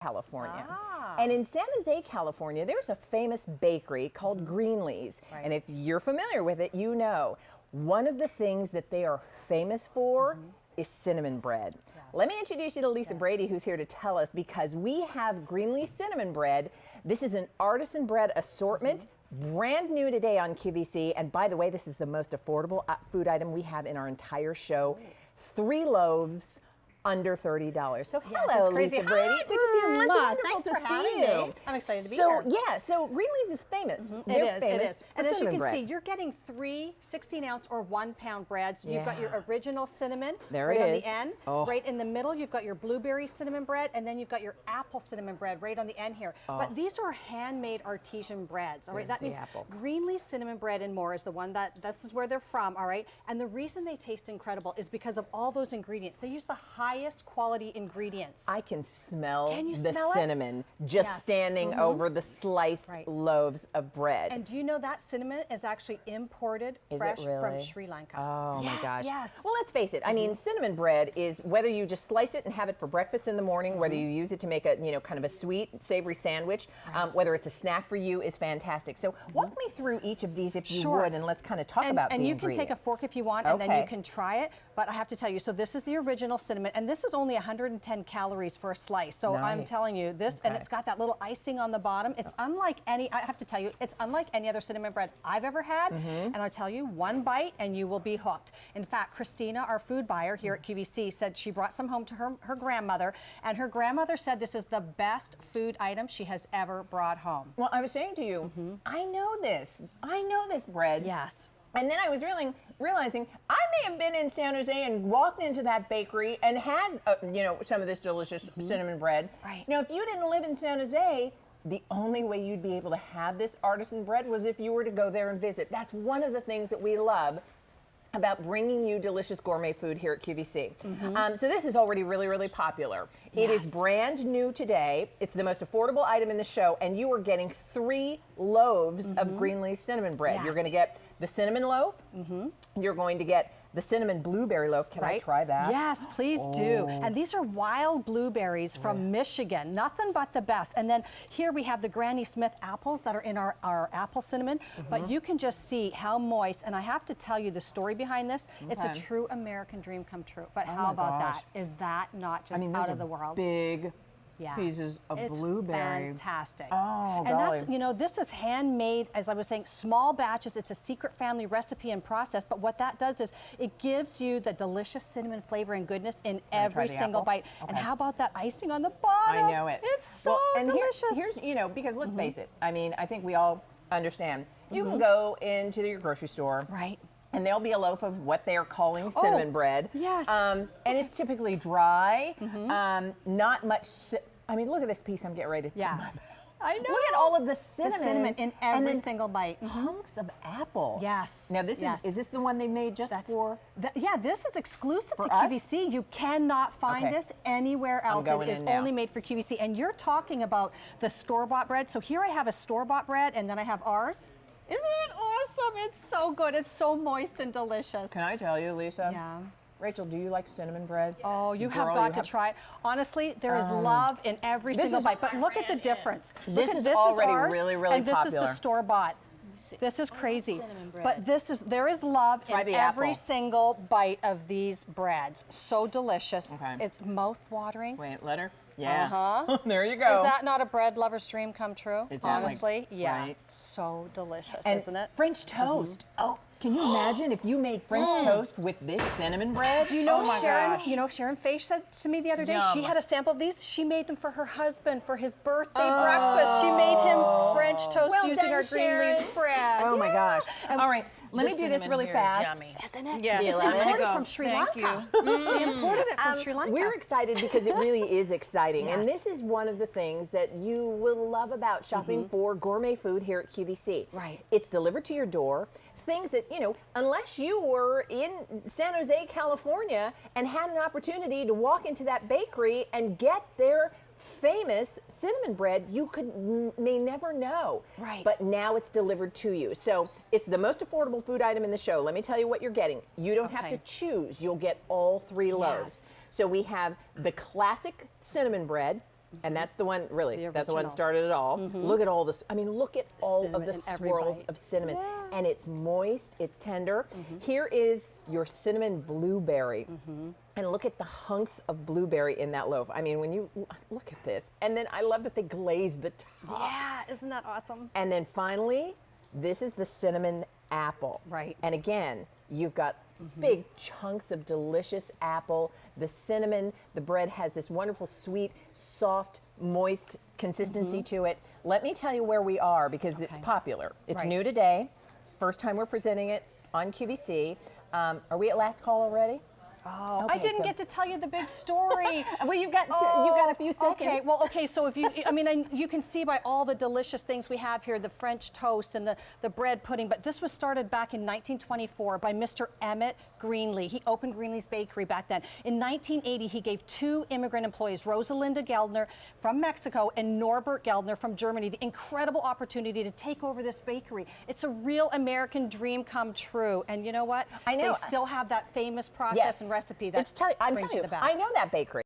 California. And in San Jose, California, there's a famous bakery called Greenlee's. And if you're familiar with it, you know one of the things that they are famous for is cinnamon bread. Let me introduce you to Lisa Brady, who's here to tell us, because we have Greenlee cinnamon bread. This is an artisan bread assortment, brand new today on QVC. And by the way, this is the most affordable food item we have in our entire show. 3 loaves, under $30. So hello, Lisa Brady. Good to see you. It's wonderful Thanks to for having see me. you. I'm excited to be here. So Greenlee's is famous. It is. And as you can bread. see, you're getting 3 16-ounce or 1-pound breads. You've got your original cinnamon right on is. the end. Right in the middle, you've got your blueberry cinnamon bread, and then you've got your apple cinnamon bread right on the end here. But these are handmade artisan breads. All right, that means Greenlee cinnamon bread and more is the one this is where they're from. All right, and the reason they taste incredible is because of all those ingredients. They use the highest quality ingredients. I can smell the smell cinnamon just standing over the sliced loaves of bread. And do you know that cinnamon is actually imported fresh from Sri Lanka? Oh my gosh. Yes. Well, let's face it. I mean, cinnamon bread is whether you just slice it and have it for breakfast in the morning, whether you use it to make a, kind of a sweet, savory sandwich, whether it's a snack for you is fantastic. So walk me through each of these if you would, and let's kind of talk about the And you ingredients. can take a fork if you want, and then you can try it. But I have to tell you, so this is the original cinnamon, and this is only 110 calories for a slice. So I'm telling you this, and it's got that little icing on the bottom. It's unlike any, I have to tell you, it's unlike any other cinnamon bread I've ever had. And I'll tell you, one bite and you will be hooked. In fact, Christina, our food buyer here at QVC, said she brought some home to her grandmother, and her grandmother said this is the best food item she has ever brought home. Well, I was saying to you, I know this. I know this bread. Yes. And then I was realizing I may have been in San Jose and walked into that bakery and had, some of this delicious cinnamon bread. Right. Now, if you didn't live in San Jose, the only way you'd be able to have this artisan bread was if you were to go there and visit. That's one of the things that we love about bringing you delicious gourmet food here at QVC. So this is already really, really popular. It is brand new today. It's the most affordable item in the show, and you are getting 3 loaves of Greenlee cinnamon bread. You're going to get the cinnamon loaf. You're going to get the cinnamon blueberry loaf. Can I try that? Yes, please do. And these are wild blueberries from Michigan. Nothing but the best. And then here we have the Granny Smith apples that are in our apple cinnamon. But you can just see how moist. And I have to tell you the story behind this. It's a true American dream come true. But how about that? Is that not just out of the world? Big pieces of blueberry. It's fantastic. Oh, and that's, this is handmade, as I was saying, small batches. It's a secret family recipe and process, but what that does is it gives you the delicious cinnamon flavor and goodness in every single bite. And how about that icing on the bottom? I know it. It's so delicious. Here's, because let's face it, I mean, I think we all understand. You can go into your grocery store. And there'll be a loaf of what they are calling cinnamon bread. Yes. And it's typically dry, not much. I mean, look at this piece I'm getting ready to put in my mouth. I know. Look at all of the cinnamon. The cinnamon in every single bite. Hunks of apple. Yes. Now this is this the one they made just for? Yeah, this is exclusive to QVC. You cannot find this anywhere else. It is only made for QVC. And you're talking about the store-bought bread. So here I have a store-bought bread, and then I have ours. Isn't it awesome? It's so good. It's so moist and delicious. Can I tell you, Lisa? Yeah. Rachel, do you like cinnamon bread? Oh, you have got to try it. Honestly, there is love in every single bite. But look at the difference. This is already really, really and popular. this is the store-bought. This is crazy. But there is love in every single bite of these breads. So delicious. It's mouth-watering. Wait, let her. Yeah. There you go. Is that not a bread lover's dream come true? Is that honestly? Yeah. So delicious, isn't it? French toast. Oh, can you imagine if you made French toast with this cinnamon bread? Do you know Sharon? You know Sharon Fache said to me the other day she had a sample of these. She made them for her husband for his birthday breakfast. She made him French toast using our Greenlee's bread. Oh my gosh! All right, let me do this really fast. Yummy. Isn't it? Yes. It's imported from Sri Lanka. They imported it from Sri Lanka. We're excited because it really is exciting, and this is one of the things that you will love about shopping for gourmet food here at QVC. It's delivered to your door. Things that, unless you were in San Jose, California, and had an opportunity to walk into that bakery and get their famous cinnamon bread, you may never know. But now it's delivered to you. So it's the most affordable food item in the show. Let me tell you what you're getting. You don't have to choose. You'll get all 3 loaves. So we have the classic cinnamon bread. And that's the one, really, that's the one that original. started it all. Look at all this, I mean, look at all of the Cinnamon in every swirls bite. of cinnamon. And it's moist, it's tender. Here is your cinnamon blueberry. And look at the hunks of blueberry in that loaf. I mean, when you look at this. And then I love that they glaze the top. Yeah, isn't that awesome? And then finally, this is the cinnamon apple. Right. And again, you've got big chunks of delicious apple. The cinnamon, the bread has this wonderful, sweet, soft, moist consistency to it. Let me tell you where we are because it's popular. It's new today. First time we're presenting it on QVC. Are we at last call already? Oh, Okay, I didn't so- get to tell you the big story. Well, you've got a few seconds. Okay, well, okay, so if you, I mean, you can see by all the delicious things we have here, the French toast and the bread pudding, but this was started back in 1924 by Mr. Emmett Greenlee. He opened Greenlee's Bakery back then. In 1980, he gave 2 immigrant employees, Rosalinda Geldner from Mexico and Norbert Geldner from Germany, the incredible opportunity to take over this bakery. It's a real American dream come true. And you know what? I know. They still have that famous process and recipe that I'm brings telling you, the best. I know that bakery.